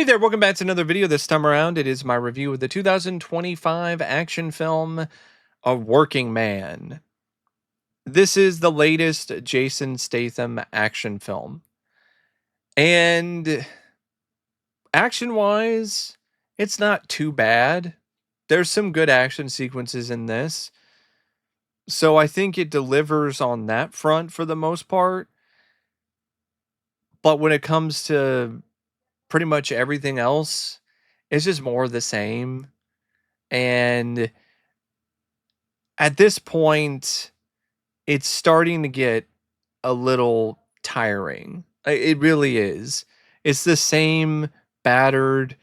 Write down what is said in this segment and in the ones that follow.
Hey there, welcome back to another video. This time around, it is my review of the 2025 action film, A Working Man. This is the latest Jason Statham action film. And action-wise, it's not too bad. There's some good action sequences in this. So I think it delivers on that front for the most part. But when it comes to pretty much everything else, it's just more of the same. And at this point, it's starting to get a little tiring. It really is. It's the same battered,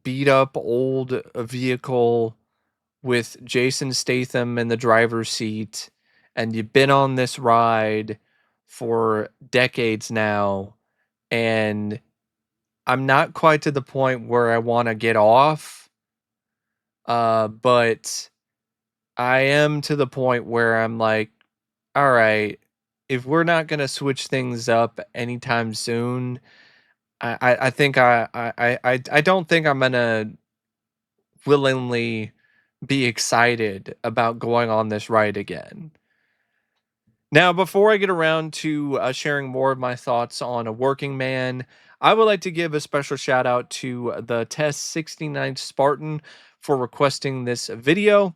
beat up old vehicle with Jason Statham in the driver's seat, and you've been on this ride for decades now, and I'm not quite to the point where I want to get off, but I am to the point where I'm like, all right, if we're not gonna switch things up anytime soon, I think I don't think I'm gonna willingly be excited about going on this ride again. Now, before I get around to sharing more of my thoughts on A Working Man, I would like to give a special shout out to the Test 69 Spartan for requesting this video.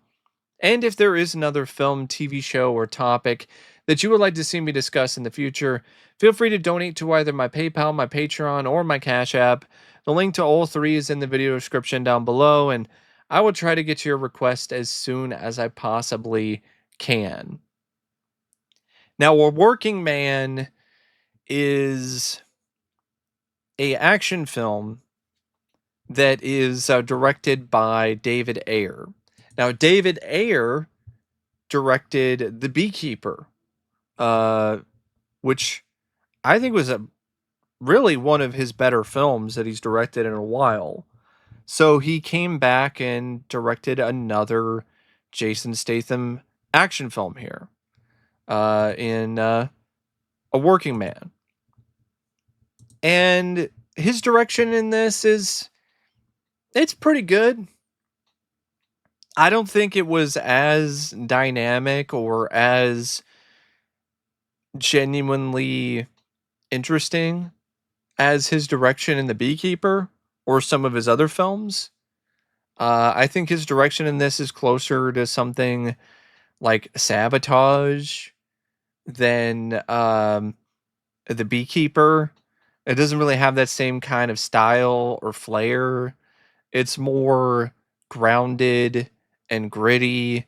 And if there is another film, TV show, or topic that you would like to see me discuss in the future, feel free to donate to either my PayPal, my Patreon, or my Cash App. The link to all three is in the video description down below, and I will try to get your request as soon as I possibly can. Now, A Working Man is a action film that is directed by David Ayer. Now, David Ayer directed The Beekeeper, which I think was really one of his better films that he's directed in a while. So he came back and directed another Jason Statham action film here in A Working Man. And his direction in this it's pretty good. I don't think it was as dynamic or as genuinely interesting as his direction in The Beekeeper or some of his other films. I think his direction in this is closer to something like Sabotage than The Beekeeper. It doesn't really have that same kind of style or flair. It's more grounded and gritty,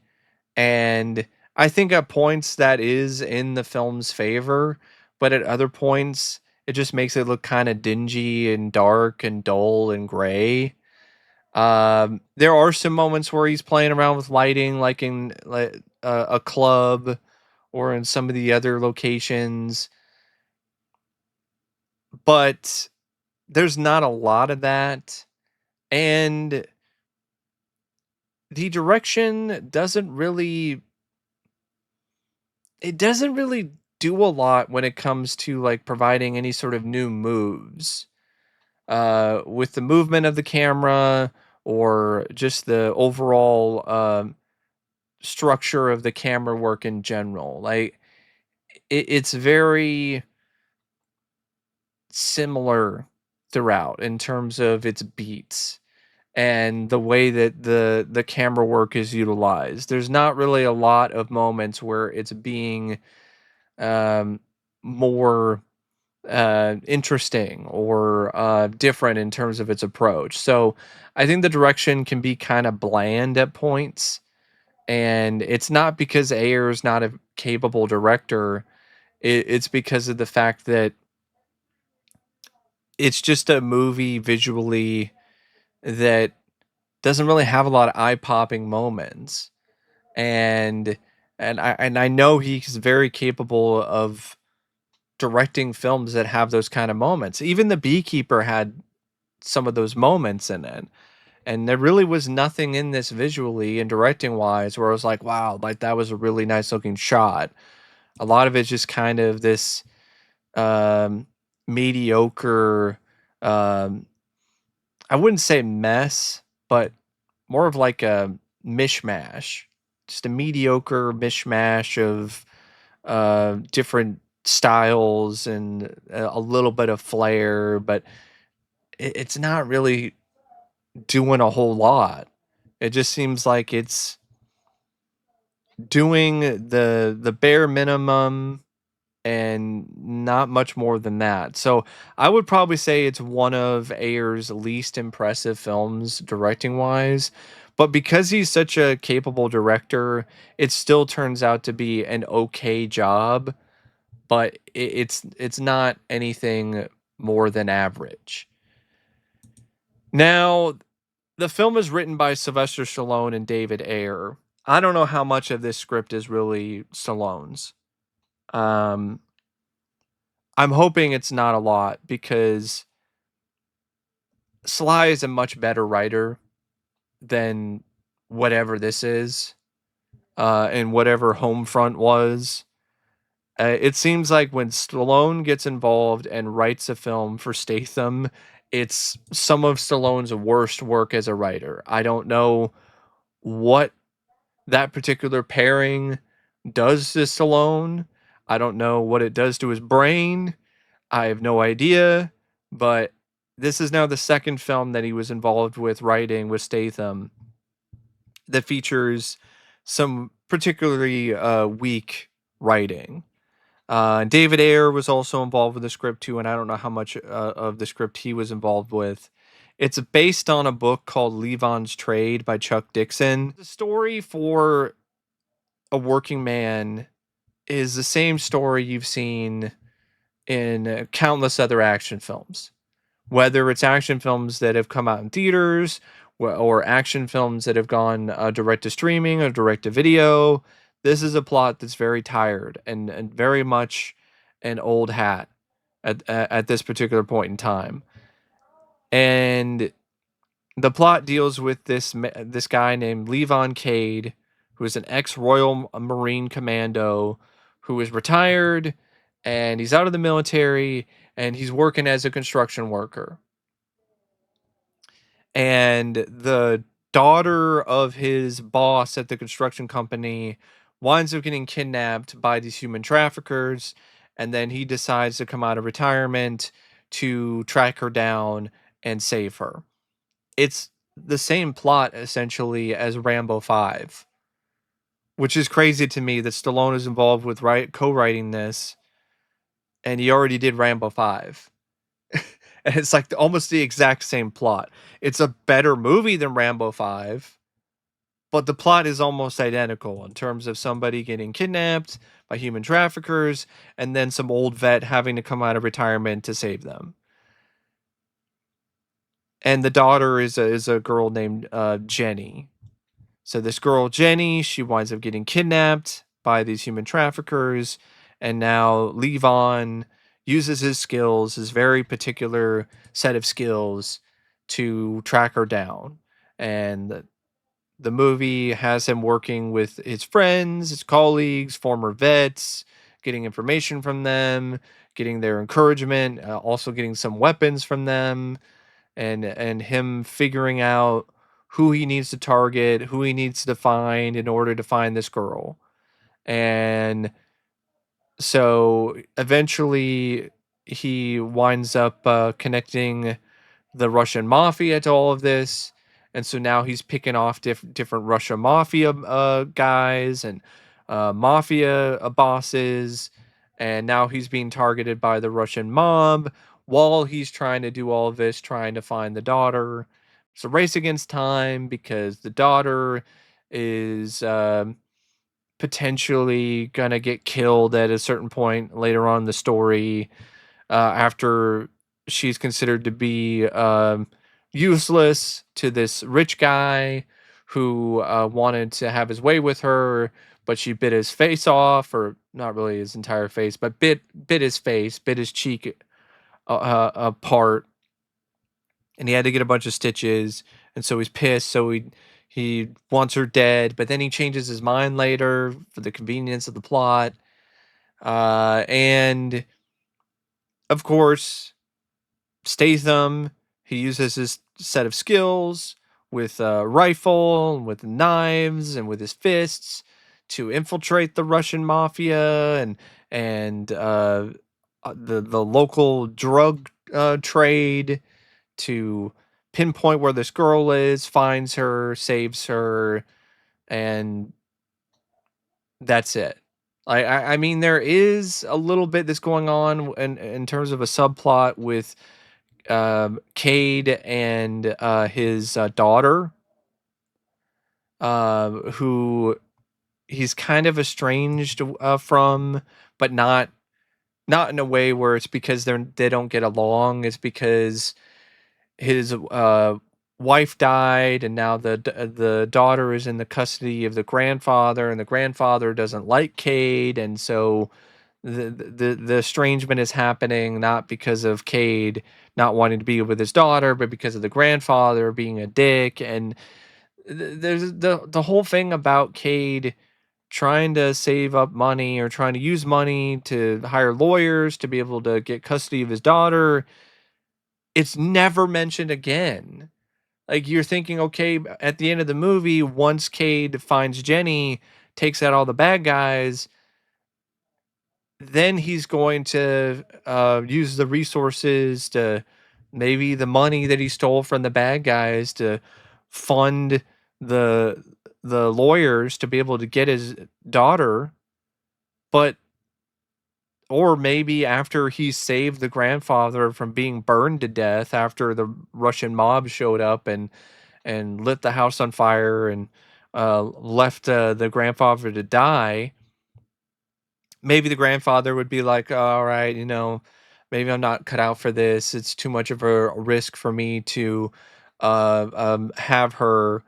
and I think at points that is in the film's favor, but at other points it just makes it look kind of dingy and dark and dull and gray. There are some moments where he's playing around with lighting, like in a club or in some of the other locations, but there's not a lot of that. And the direction doesn't really do a lot when it comes to like providing any sort of new moves with the movement of the camera or just the overall structure of the camera work in general. Like it's very similar throughout in terms of its beats and the way that the camera work is utilized. There's not really a lot of moments where it's being more interesting or different in terms of its approach. So I think the direction can be kind of bland at points, and it's not because Ayer is not a capable director. It's because of the fact that it's just a movie visually that doesn't really have a lot of eye-popping moments. And I know he's very capable of directing films that have those kind of moments. Even The Beekeeper had some of those moments in it. And there really was nothing in this visually and directing wise where I was like, wow, like that was a really nice looking shot. A lot of it's just kind of this mediocre, um, I wouldn't say mess, but more of like a mishmash, just a mediocre mishmash of different styles and a little bit of flair, but it's not really doing a whole lot. It just seems like it's doing the bare minimum and not much more than that. So I would probably say it's one of Ayer's least impressive films directing wise. But because he's such a capable director, it still turns out to be an okay job. But it's not anything more than average. Now, the film is written by Sylvester Stallone and David Ayer. I don't know how much of this script is really Stallone's. Um, I'm hoping it's not a lot because Sly is a much better writer than whatever this is, and whatever Homefront was. It seems like when Stallone gets involved and writes a film for Statham, it's some of Stallone's worst work as a writer. I don't know what that particular pairing does to Stallone. I don't know what it does to his brain. I have no idea, but this is now the second film that he was involved with writing with Statham that features some particularly weak writing. David Ayer was also involved with the script too, and I don't know how much of the script he was involved with. It's based on a book called Levon's Trade by Chuck Dixon. The story for a working man is the same story you've seen in countless other action films, whether it's action films that have come out in theaters or action films that have gone direct to streaming or direct to video. This is a plot that's very tired and very much an old hat at this particular point in time. And the plot deals with this guy named Levon Cade, who is an ex-Royal Marine Commando who is retired and he's out of the military and he's working as a construction worker. And the daughter of his boss at the construction company winds up getting kidnapped by these human traffickers, and then he decides to come out of retirement to track her down and save her. It's the same plot essentially as Rambo 5, which is crazy to me that Stallone is involved with co-writing this, and he already did Rambo 5. And it's like almost the exact same plot. It's a better movie than Rambo 5, but the plot is almost identical in terms of somebody getting kidnapped by human traffickers and then some old vet having to come out of retirement to save them. And the daughter is a girl named Jenny. So this girl Jenny, she winds up getting kidnapped by these human traffickers, and now Levon uses his skills, his very particular set of skills, to track her down. And the movie has him working with his friends, his colleagues, former vets, getting information from them, getting their encouragement, also getting some weapons from them, and him figuring out who he needs to target, who he needs to find in order to find this girl. And so eventually he winds up connecting the Russian mafia to all of this. And so now he's picking off different Russian mafia guys and mafia bosses. And now he's being targeted by the Russian mob while he's trying to do all of this, trying to find the daughter. It's a race against time because the daughter is potentially going to get killed at a certain point later on in the story, after she's considered to be useless to this rich guy who wanted to have his way with her, but she bit his face off, or not really his entire face, but bit his face, bit his cheek apart, and he had to get a bunch of stitches, and so he's pissed. So he wants her dead, but then he changes his mind later for the convenience of the plot, and of course Statham, he uses his set of skills with a rifle, with knives, and with his fists to infiltrate the Russian mafia and the local drug trade, to pinpoint where this girl is, finds her, saves her, and that's it. I mean, there is a little bit that's going on in terms of a subplot with Cade and his daughter, who he's kind of estranged from, but not in a way where it's because they don't get along. It's because his wife died, and now the daughter is in the custody of the grandfather, and the grandfather doesn't like Cade, and so the estrangement is happening not because of Cade not wanting to be with his daughter, but because of the grandfather being a dick. And there's the whole thing about Cade trying to save up money or trying to use money to hire lawyers to be able to get custody of his daughter. It's never mentioned again. Like, you're thinking, okay, at the end of the movie, once Cade finds Jenny, takes out all the bad guys, then he's going to use the resources to, maybe the money that he stole from the bad guys, to fund the lawyers to be able to get his daughter. But or maybe after he saved the grandfather from being burned to death after the Russian mob showed up and lit the house on fire and left the grandfather to die, maybe the grandfather would be like, all right, maybe I'm not cut out for this. It's too much of a risk for me to have her,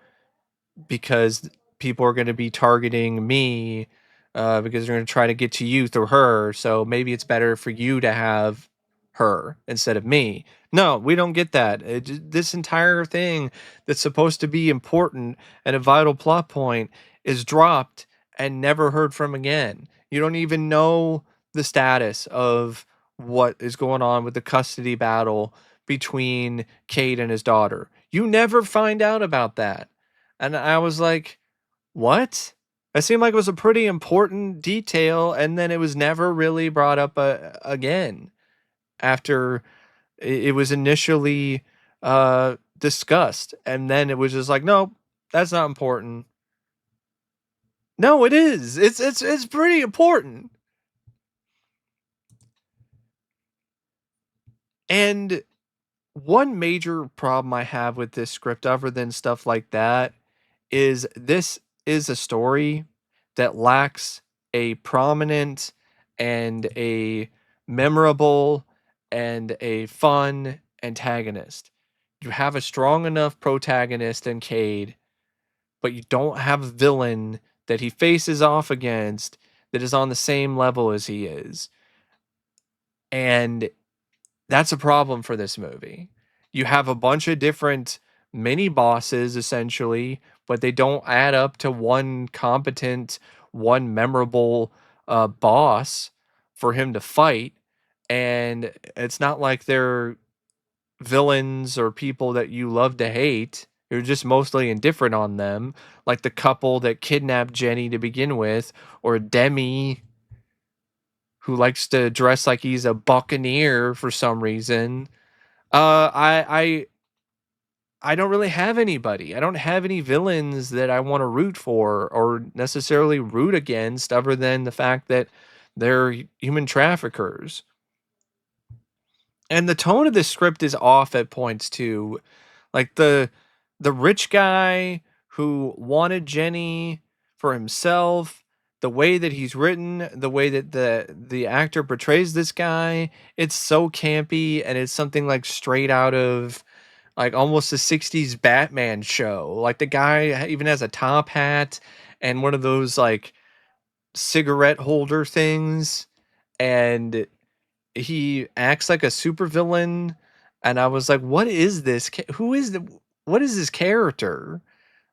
because people are going to be targeting me, because they're going to try to get to you through her. So maybe it's better for you to have her instead of me. No, we don't get that. This entire thing that's supposed to be important and a vital plot point is dropped and never heard from again. You don't even know the status of what is going on with the custody battle between Cade and his daughter. You never find out about that. And I was like, what? It seemed like it was a pretty important detail, and then it was never really brought up again after it was initially discussed. And then it was just like, nope, that's not important. No, it is. It's pretty important. And one major problem I have with this script, other than stuff like that, is this is a story that lacks a prominent and a memorable and a fun antagonist. You have a strong enough protagonist in Cade, but you don't have a villain that he faces off against that is on the same level as he is. And that's a problem for this movie. You have a bunch of different mini bosses essentially, but they don't add up to one competent, one memorable boss for him to fight. And it's not like they're villains or people that you love to hate. You're just mostly indifferent on them, like the couple that kidnapped Jenny to begin with, or Demi, who likes to dress like he's a buccaneer for some reason. I don't really have anybody. I don't have any villains that I want to root for or necessarily root against, other than the fact that they're human traffickers. And the tone of this script is off at points too. Like the rich guy who wanted Jenny for himself, the way that he's written, the way that the actor portrays this guy, it's so campy, and it's something like straight out of like almost a 60s Batman show. Like, the guy even has a top hat and one of those like cigarette holder things, and he acts like a supervillain. And I was like, what is this? Who is the what is this character?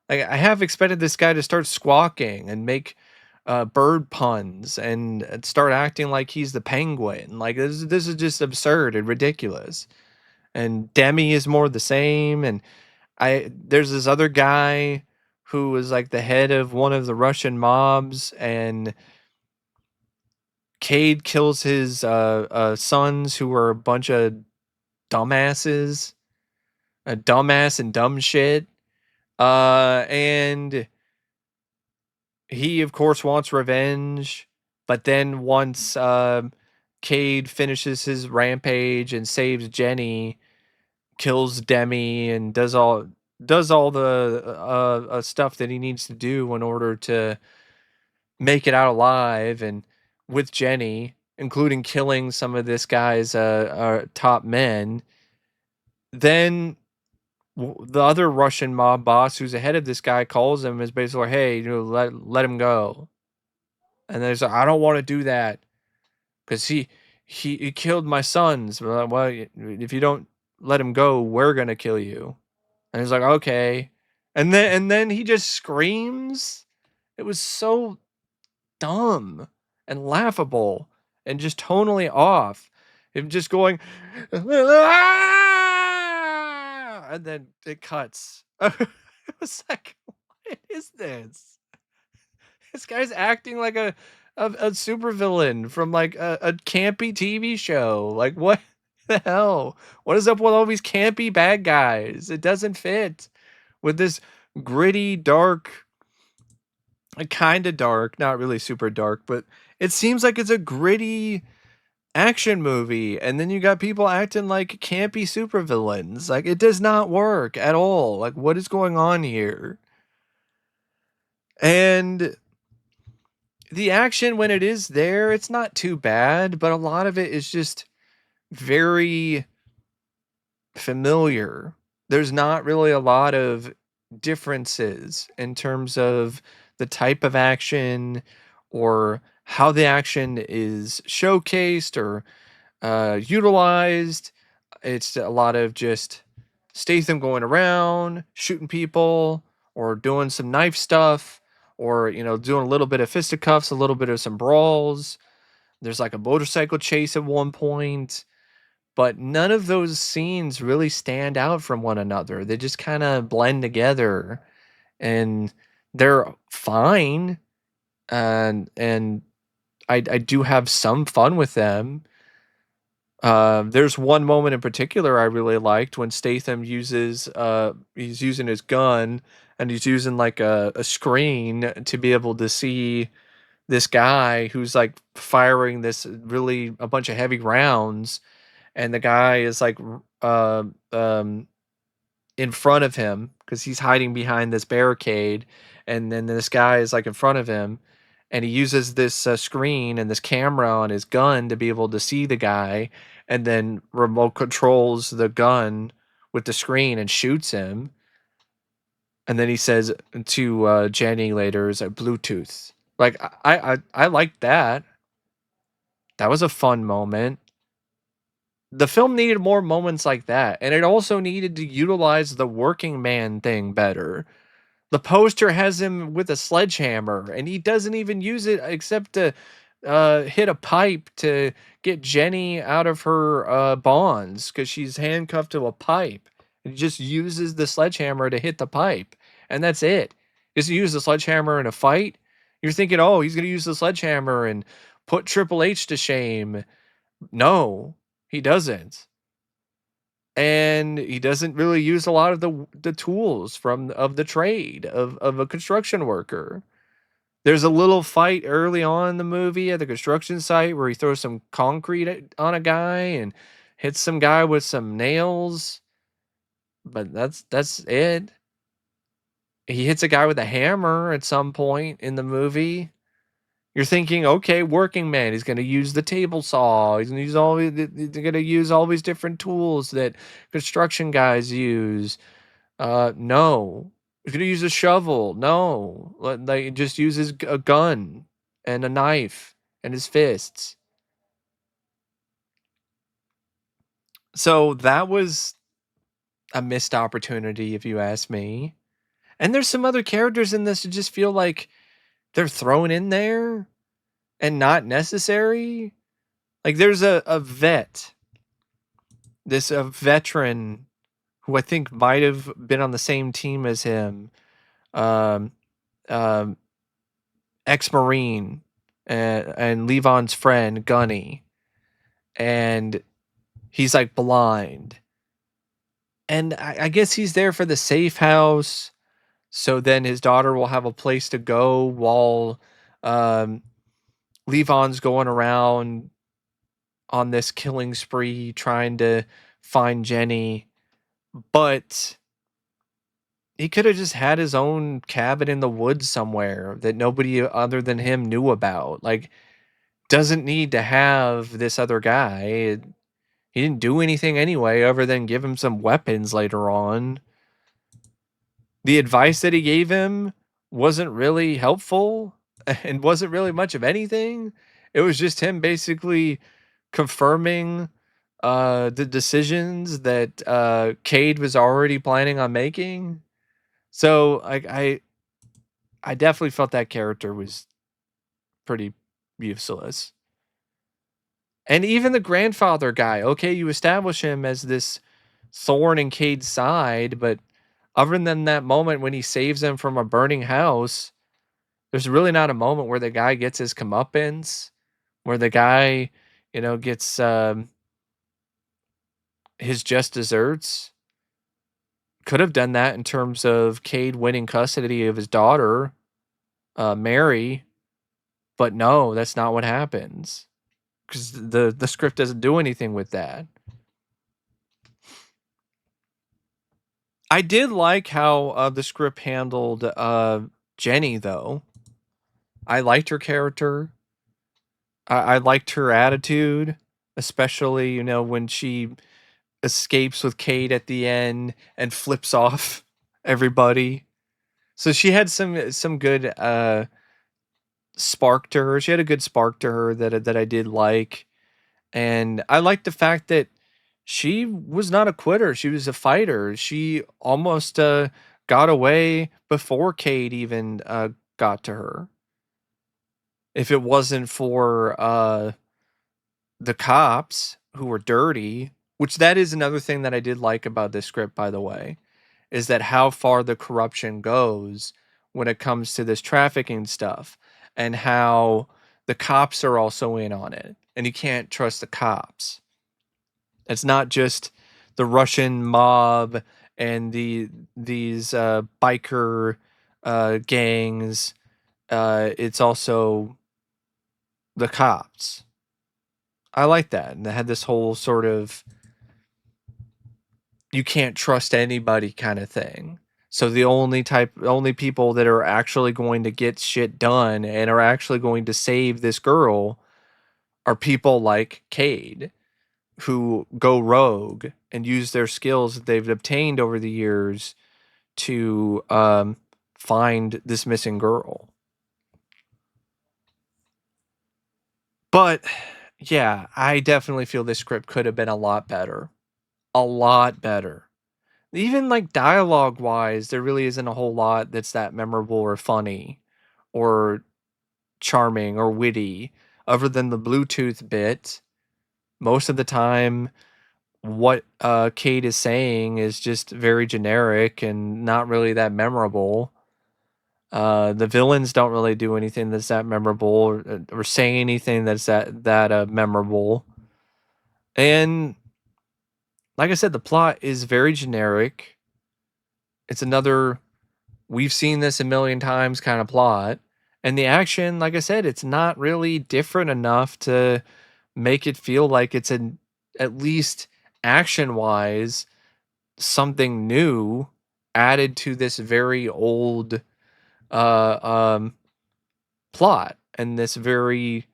Like, I have expected this guy to start squawking and make bird puns and start acting like he's the Penguin. Like, this is just absurd and ridiculous. and Demi is more the same. And there's this other guy who was like the head of one of the Russian mobs, and Cade kills his sons, who were a bunch of dumbasses, a dumbass and dumb shit. And he, of course, wants revenge. But then once Cade finishes his rampage and saves Jenny, kills Demi, and does all the stuff that he needs to do in order to make it out alive, and with Jenny, including killing some of this guy's top men. Then the other Russian mob boss, who's ahead of this guy, calls him, is basically like, hey, let him go. And there's like, I don't want to do that because he killed my sons. Well, if you don't let him go, we're gonna kill you. And he's like, okay. And then he just screams. It was so dumb and laughable and just tonally off. Him just going, "Ah!" And then it cuts. It was like, what is this? This guy's acting like a supervillain from like a campy TV show. Like, what the hell? What is up with all these campy bad guys? It doesn't fit with this gritty, dark, kind of dark, not really super dark, but it seems like it's a gritty action movie. And then you got people acting like campy supervillains. Like, it does not work at all. Like, what is going on here? And the action, when it is there, it's not too bad, but a lot of it is just very familiar. There's not really a lot of differences in terms of the type of action or how the action is showcased or utilized. It's a lot of just Statham going around shooting people or doing some knife stuff, or doing a little bit of fisticuffs, a little bit of some brawls. There's like a motorcycle chase at one point, but none of those scenes really stand out from one another. They just kind of blend together, and they're fine. And I do have some fun with them. There's one moment in particular I really liked when Statham he's using his gun, and he's using like a screen to be able to see this guy who's like firing a bunch of heavy rounds, and the guy is like uh, um, in front of him because he's hiding behind this barricade, and then this guy is like in front of him, and he uses this screen and this camera on his gun to be able to see the guy, and then remote controls the gun with the screen and shoots him. And then he says to Jenny later, is a Bluetooth. Like, I liked that. That was a fun moment. The film needed more moments like that, and it also needed to utilize the working man thing better. The poster has him with a sledgehammer, and he doesn't even use it except to hit a pipe to get Jenny out of her bonds because she's handcuffed to a pipe. And he just uses the sledgehammer to hit the pipe, and that's it. Just use the sledgehammer in a fight. You're thinking, oh, he's going to use the sledgehammer and put Triple H to shame. No, he doesn't. And he doesn't really use a lot of the tools of the trade of a construction worker. There's a little fight early on in the movie at the construction site where he throws some concrete on a guy and hits some guy with some nails, but that's it. He hits a guy with a hammer at some point in the movie. You're thinking, okay, working man, he's going to use the table saw. He's going to use they're going to use all these different tools that construction guys use. No. He's going to use a shovel. No. Like, just uses a gun and a knife and his fists. So that was a missed opportunity, if you ask me. And there's some other characters in this that just feel like they're thrown in there and not necessary. Like, there's a vet this veteran who I think might have been on the same team as him, um, um, ex-Marine, and Levon's friend, Gunny, and he's like blind. And I guess he's there for the safe house, so then his daughter will have a place to go while um, Levon's going around on this killing spree trying to find Jenny. But he could have just had his own cabin in the woods somewhere that nobody other than him knew about. Like, doesn't need to have this other guy. He didn't do anything anyway other than give him some weapons later on. The advice that he gave him wasn't really helpful and wasn't really much of anything. It was just him basically confirming the decisions that Cade was already planning on making. So I definitely felt that character was pretty useless. And even the grandfather guy, okay, you establish him as this thorn in Cade's side, but other than that moment when he saves him from a burning house, there's really not a moment where the guy gets his comeuppance, where the guy, gets his just desserts. Could have done that in terms of Cade winning custody of his daughter, Mary, but no, that's not what happens because the script doesn't do anything with that. I did like how the script handled Jenny, though. I liked her character. I liked her attitude, especially when she escapes with Cade at the end and flips off everybody. So she had some good spark to her. She had a good spark to her that I did like, and I liked the fact that she was not a quitter. She was a fighter. She almost got away before Cade even got to her. If it wasn't for the cops who were dirty, which that is another thing that I did like about this script, by the way, is that how far the corruption goes when it comes to this trafficking stuff and how the cops are also in on it and you can't trust the cops. It's not just the Russian mob and these biker gangs. It's also the cops. I like that. And they had this whole sort of you can't trust anybody kind of thing. So the only people that are actually going to get shit done and are actually going to save this girl are people like Cade, who go rogue and use their skills that they've obtained over the years to find this missing girl. But yeah, I definitely feel this script could have been a lot better. A lot better. Even like dialogue wise, there really isn't a whole lot that's that memorable or funny or charming or witty other than the Bluetooth bit. Most of the time, what Kate is saying is just very generic and not really that memorable. The villains don't really do anything that's that memorable or say anything that's that memorable. And like I said, the plot is very generic. It's another we've seen this a million times kind of plot. And the action, like I said, it's not really different enough to make it feel like it's at least action wise something new added to this very old uh um plot and this very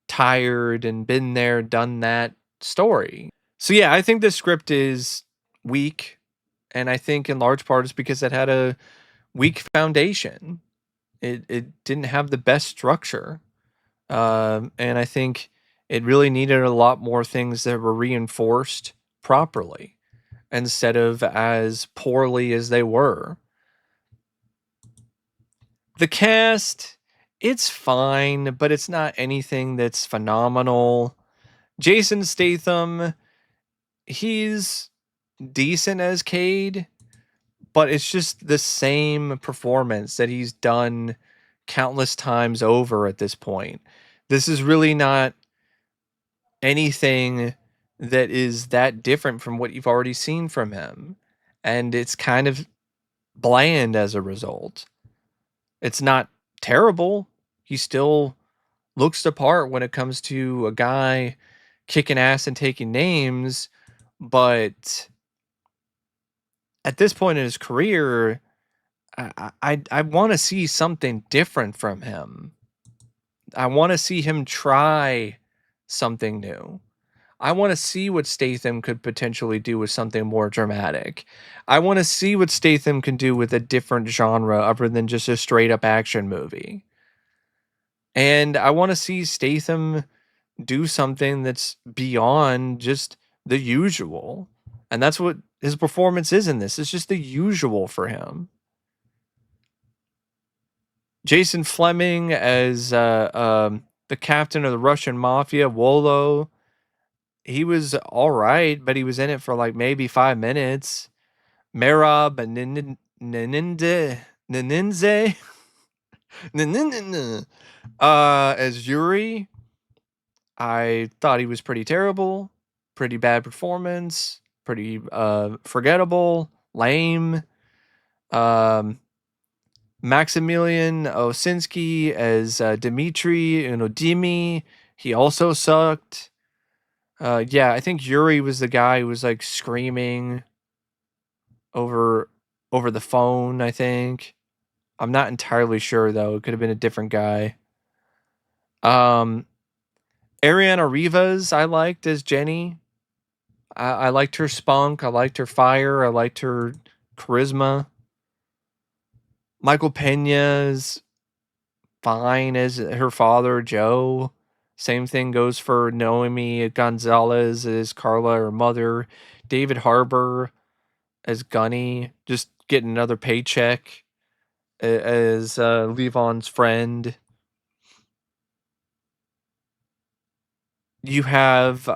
tired and been there done that story. So yeah, I think this script is weak, and I think in large part it's because it had a weak foundation. It didn't have the best structure. And I think it really needed a lot more things that were reinforced properly instead of as poorly as they were. The cast, it's fine, but it's not anything that's phenomenal. Jason Statham, he's decent as Cade, but it's just the same performance that he's done countless times over at this point. This is really not anything that is that different from what you've already seen from him. And it's kind of bland as a result. It's not terrible. He still looks the part when it comes to a guy kicking ass and taking names, but at this point in his career, I want to see something different from him. I want to see him try something new. I want to see what Statham could potentially do with something more dramatic. I want to see what Statham can do with a different genre other than just a straight up action movie. And I want to see Statham do something that's beyond just the usual. And that's what his performance is in this. It's just the usual for him. Jason Flemyng as the captain of the Russian mafia, Wolo. He was all right, but he was in it for like maybe 5 minutes. Merab Naninze as Yuri. I thought he was pretty terrible, pretty bad performance, pretty forgettable, lame. Um, Maximilian Osinski as Dmitry Unodimi. He also sucked. Yeah, I think Yuri was the guy who was like screaming over the phone, I think. I'm not entirely sure though. It could have been a different guy. Um Arianna Rivas I liked as Jenny. I liked her spunk, I liked her fire, I liked her charisma. Michael Peña's fine as her father, Joe. Same thing goes for Noemi Gonzalez as Carla, her mother. David Harbour as Gunny, just getting another paycheck as Levon's friend. You have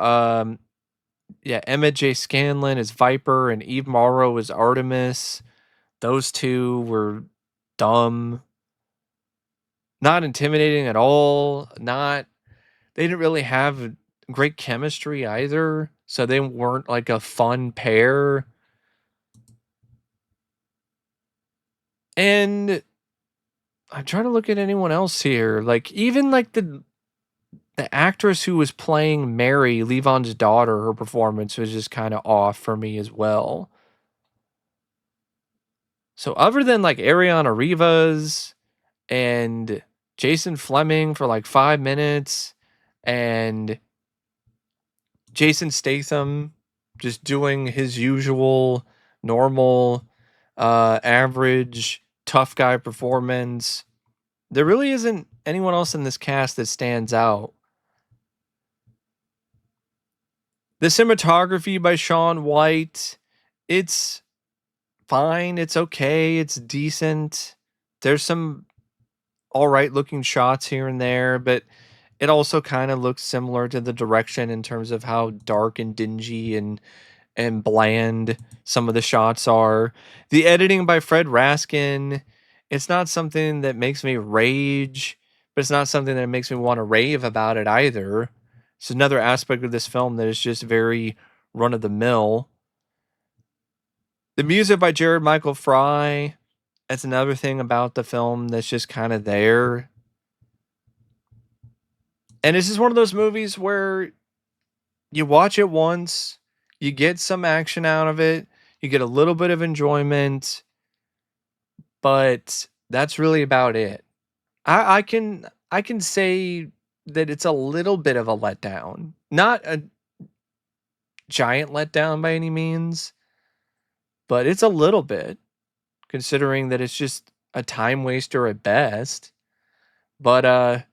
Emmett J. Scanlan as Viper and Eve Mauro as Artemis. Those two were dumb. Not intimidating at all. They didn't really have great chemistry either. So they weren't like a fun pair. And I'm trying to look at anyone else here. Like even like the actress who was playing Mary, Levon's daughter, her performance was just kind of off for me as well. So other than like Arianna Rivas and Jason Flemyng for like 5 minutes and Jason Statham just doing his usual normal average tough guy performance, there really isn't anyone else in this cast that stands out. The cinematography by Shaun White, it's fine, it's okay, it's decent. There's some all right looking shots here and there, but it also kind of looks similar to the direction in terms of how dark and dingy and bland some of the shots are. The editing by Fred Raskin, it's not something that makes me rage, but it's not something that makes me want to rave about it either. It's another aspect of this film that is just very run of the mill. The music by Jared Michael Fry, that's another thing about the film that's just kind of there. And it's just one of those movies where you watch it once, you get some action out of it, you get a little bit of enjoyment, but that's really about it. I can say that it's a little bit of a letdown. Not a giant letdown by any means, but it's a little bit considering that it's just a time waster at best. But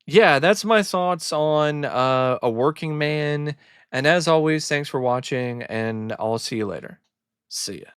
yeah, that's my thoughts on A Working Man. And as always, thanks for watching and I'll see you later. See ya.